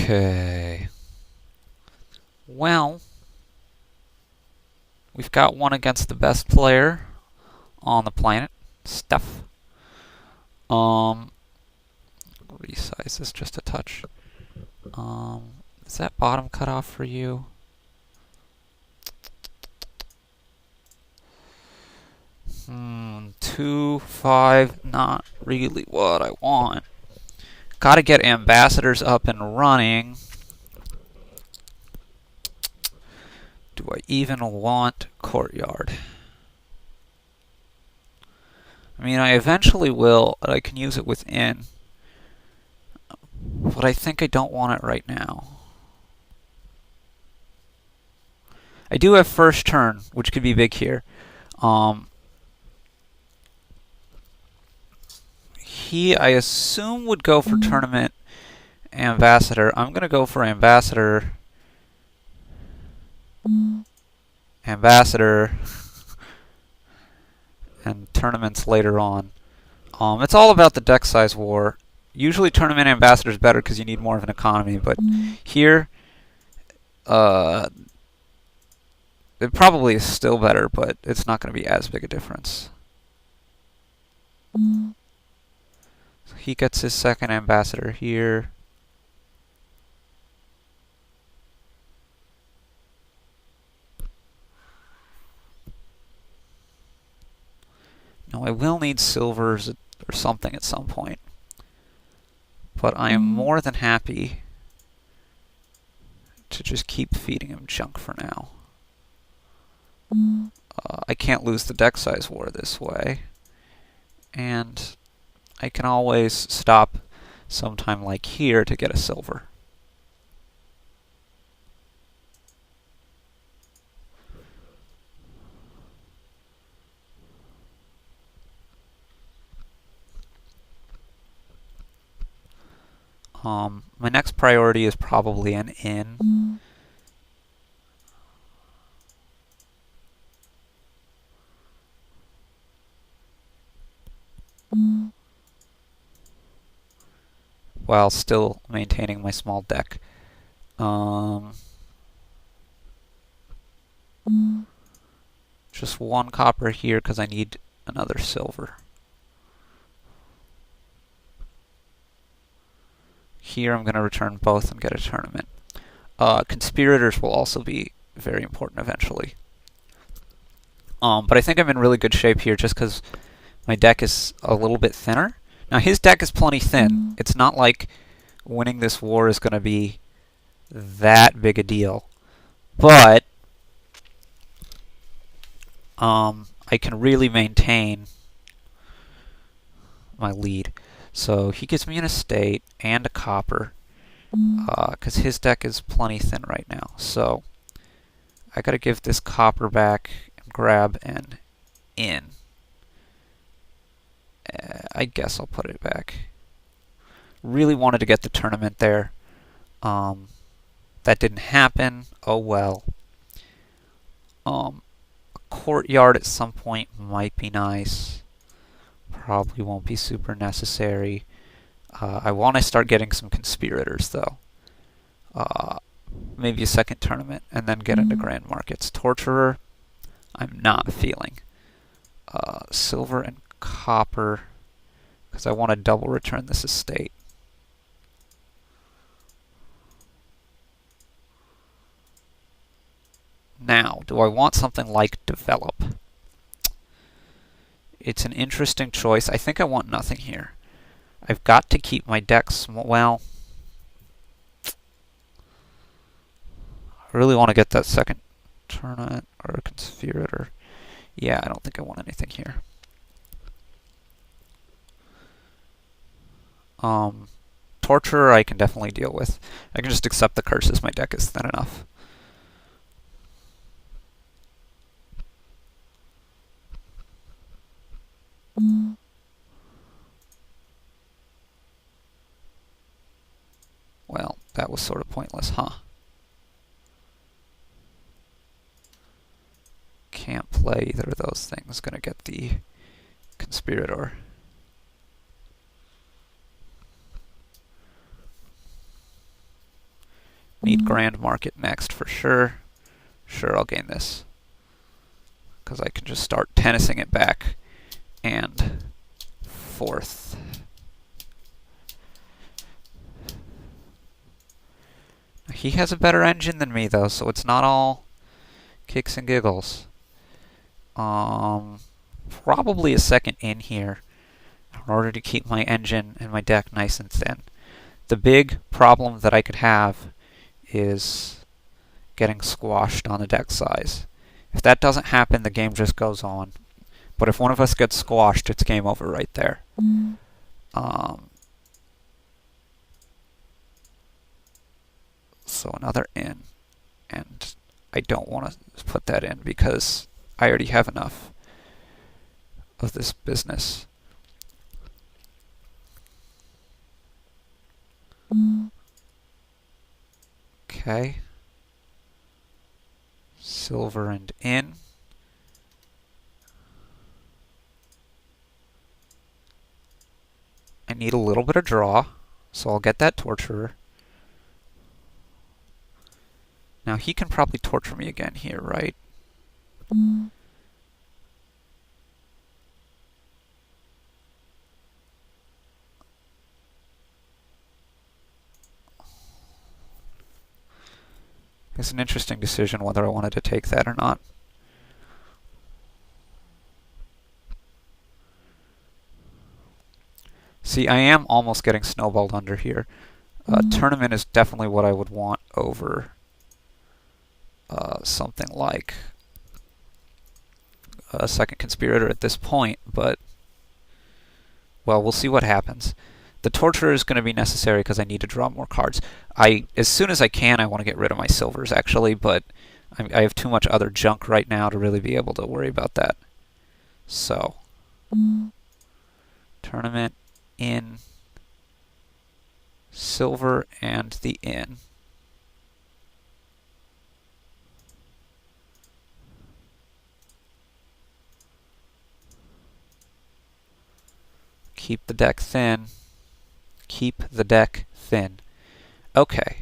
Okay. Well, we've got one against the best player on the planet, Stef. Resize this just a touch. Is that bottom cut off for you? 2, 5, not really what I want. Gotta get ambassadors up and running. Do I even want courtyard? I mean, I eventually will, but I can use it within. But I think I don't want it right now. I do have first turn, which could be big here. He, I assume, would go for tournament ambassador. I'm going to go for ambassador. Ambassador. And tournaments later on. It's all about the deck size war. Usually tournament ambassador is better because you need more of an economy, but here, it probably is still better, but it's not going to be as big a difference. So he gets his second ambassador here. Now I will need silvers or something at some point, but I am more than happy to just keep feeding him junk for now. I can't lose the deck size war this way, and I can always stop sometime like here to get a silver. My next priority is probably an inn. While still maintaining my small deck. Just one copper here because I need another silver. Here I'm going to return both and get a tournament. Conspirators will also be very important eventually. But I think I'm in really good shape here just because my deck is a little bit thinner. Now his deck is plenty thin. It's not like winning this war is going to be that big a deal. But I can really maintain my lead. So he gives me an estate and a copper because his deck is plenty thin right now. So I got to give this copper back and grab an inn. I guess I'll put it back. Really wanted to get the tournament there. That didn't happen. Oh well. A courtyard at some point might be nice. Probably won't be super necessary. I want to start getting some conspirators though. Maybe a second tournament and then get into grand markets. Torturer, I'm not feeling. Silver and copper, because I want to double return this estate. Now, do I want something like develop? It's an interesting choice. I think I want nothing here. I've got to keep my deck small. Well, I really want to get that second tournament or a conspirator. Yeah, I don't think I want anything here. Torturer I can definitely deal with. I can just accept the curses. My deck is thin enough. Well, that was sort of pointless, huh? Can't play either of those things. Gonna get the conspirator. Need Grand Market next for sure. Sure, I'll gain this. Because I can just start tennising it back and forth. He has a better engine than me, though, so it's not all kicks and giggles. Probably a second in here in order to keep my engine and my deck nice and thin. The big problem that I could have is getting squashed on the deck size. If that doesn't happen, the game just goes on. But if one of us gets squashed, it's game over right there. So another in. And I don't want to put that in because I already have enough of this business. Okay. Silver and in. I need a little bit of draw, so I'll get that Torturer. Now he can probably torture me again here, right? It's an interesting decision whether I wanted to take that or not. See, I am almost getting snowballed under here. Tournament is definitely what I would want over something like a second Conspirator at this point, but, well, we'll see what happens. The Torturer is going to be necessary because I need to draw more cards. As soon as I can, I want to get rid of my silvers, actually, but I have too much other junk right now to really be able to worry about that. So, tournament, in, silver, and the in. Keep the deck thin. Keep the deck thin. Okay.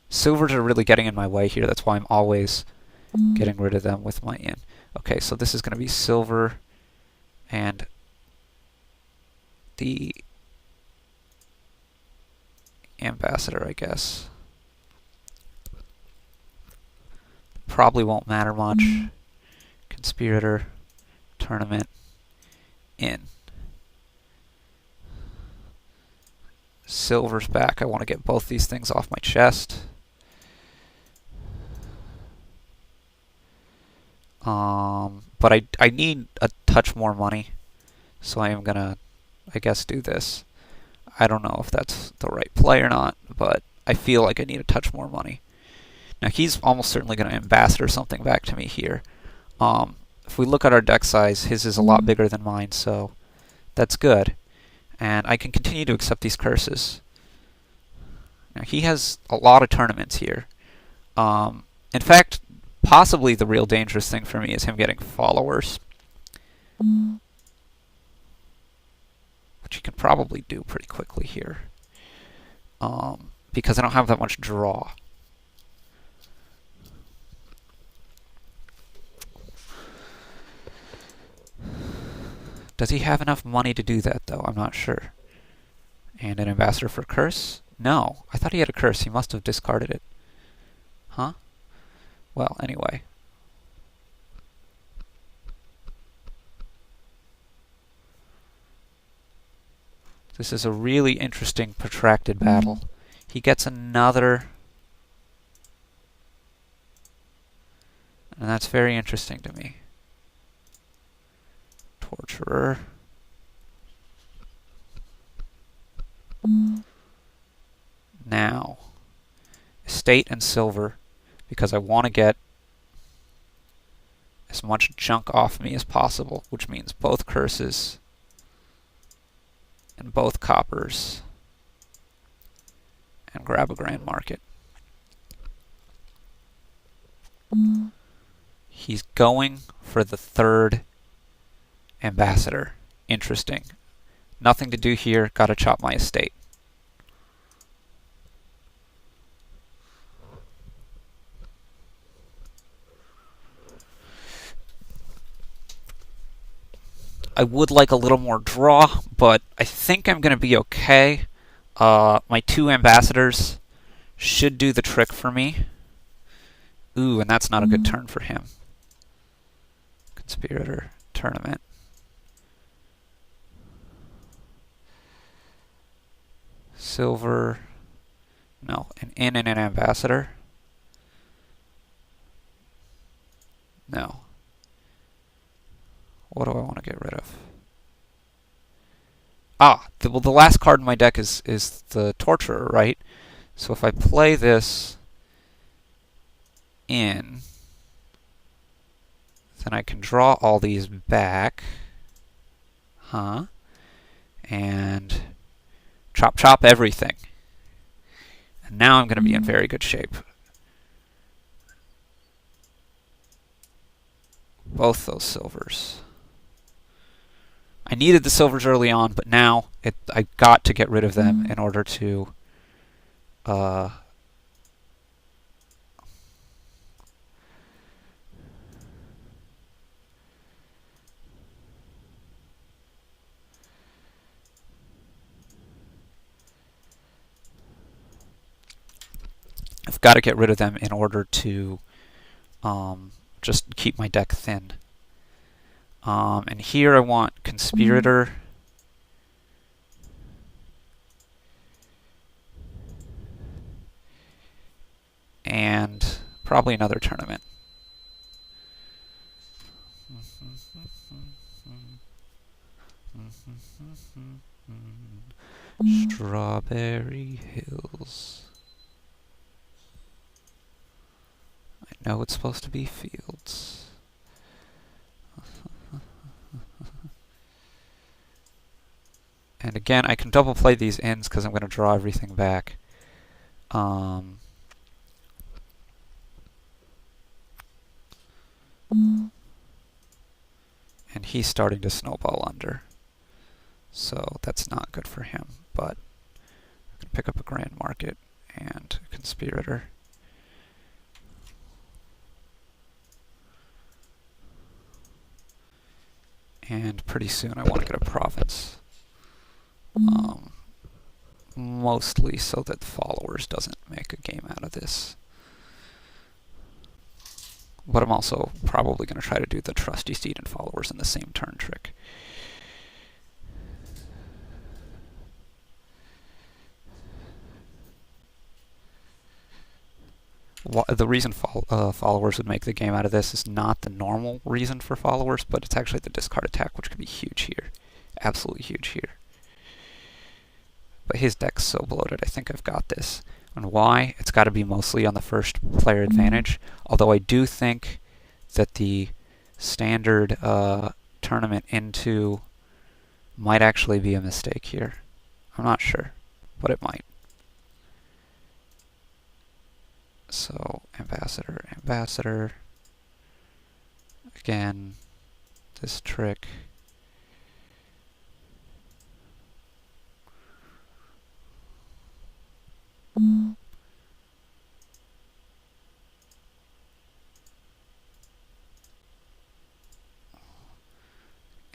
Silvers are really getting in my way here. That's why I'm always getting rid of them with my in. Okay, so this is going to be silver and the ambassador, I guess. Probably won't matter much. Conspirator, tournament, in. Silver's back. I want to get both these things off my chest. But I need a touch more money, so I am gonna, I guess, do this. I don't know if that's the right play or not, but I feel like I need a touch more money. Now he's almost certainly going to ambassador something back to me here. If we look at our deck size, his is a lot bigger than mine, so that's good. And I can continue to accept these curses. Now he has a lot of tournaments here. In fact, possibly the real dangerous thing for me is him getting followers. Which you can probably do pretty quickly here. Because I don't have that much draw. Does he have enough money to do that, though? I'm not sure. And an ambassador for curse? No. I thought he had a curse. He must have discarded it. Huh? Well, anyway. This is a really interesting, protracted battle. He gets another... And that's very interesting to me. Torturer. Now, estate and silver, because I want to get as much junk off me as possible, which means both curses and both coppers, and grab a grand market. He's going for the third ambassador. Interesting. Nothing to do here. Gotta chop my estate. I would like a little more draw, but I think I'm going to be okay. My 2 ambassadors should do the trick for me. Ooh, and that's not a good turn for him. Conspirator tournament. Silver. No, an in and an ambassador. No. What do I want to get rid of? Well, the last card in my deck is the Torturer, right? So if I play this in, then I can draw all these back. And chop chop everything. And now I'm going to be in very good shape. Both those silvers. I needed the silvers early on, but now I got to get rid of them in order to I've got to get rid of them in order to just keep my deck thin. And here I want Conspirator. And probably another tournament. Strawberry Hills. I know it's supposed to be fields. And again, I can double play these ins because I'm going to draw everything back. And he's starting to snowball under. So that's not good for him. But I can pick up a Grand Market and a Conspirator. And pretty soon I want to get a province. Mostly so that Followers doesn't make a game out of this. But I'm also probably going to try to do the Trusty Steed and Followers in the same turn trick. The reason Followers would make the game out of this is not the normal reason for Followers, but it's actually the discard attack, which could be huge here. Absolutely huge here. But his deck's so bloated, I think I've got this. And why? It's got to be mostly on the first player advantage, although I do think that the standard tournament into might actually be a mistake here. I'm not sure, but it might. So, ambassador, ambassador. Again, this trick.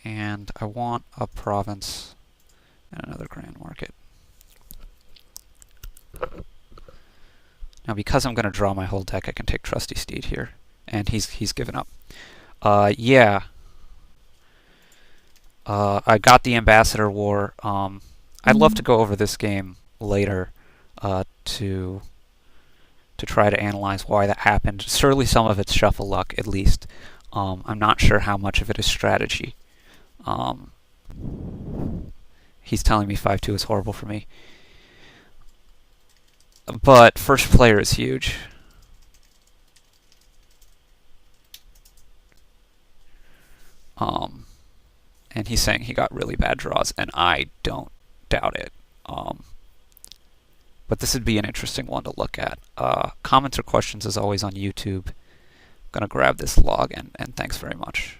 And I want a province and another Grand Market. Now, because I'm going to draw my whole deck, I can take Trusty Steed here. And he's given up. Yeah. I got the Ambassador War. I'd love to go over this game later to try to analyze why that happened. Surely some of it's shuffle luck, at least. I'm not sure how much of it is strategy. He's telling me 5-2 is horrible for me. But first player is huge. And he's saying he got really bad draws, and I don't doubt it. But this would be an interesting one to look at. Comments or questions, as always, on YouTube. I'm going to grab this log, and thanks very much.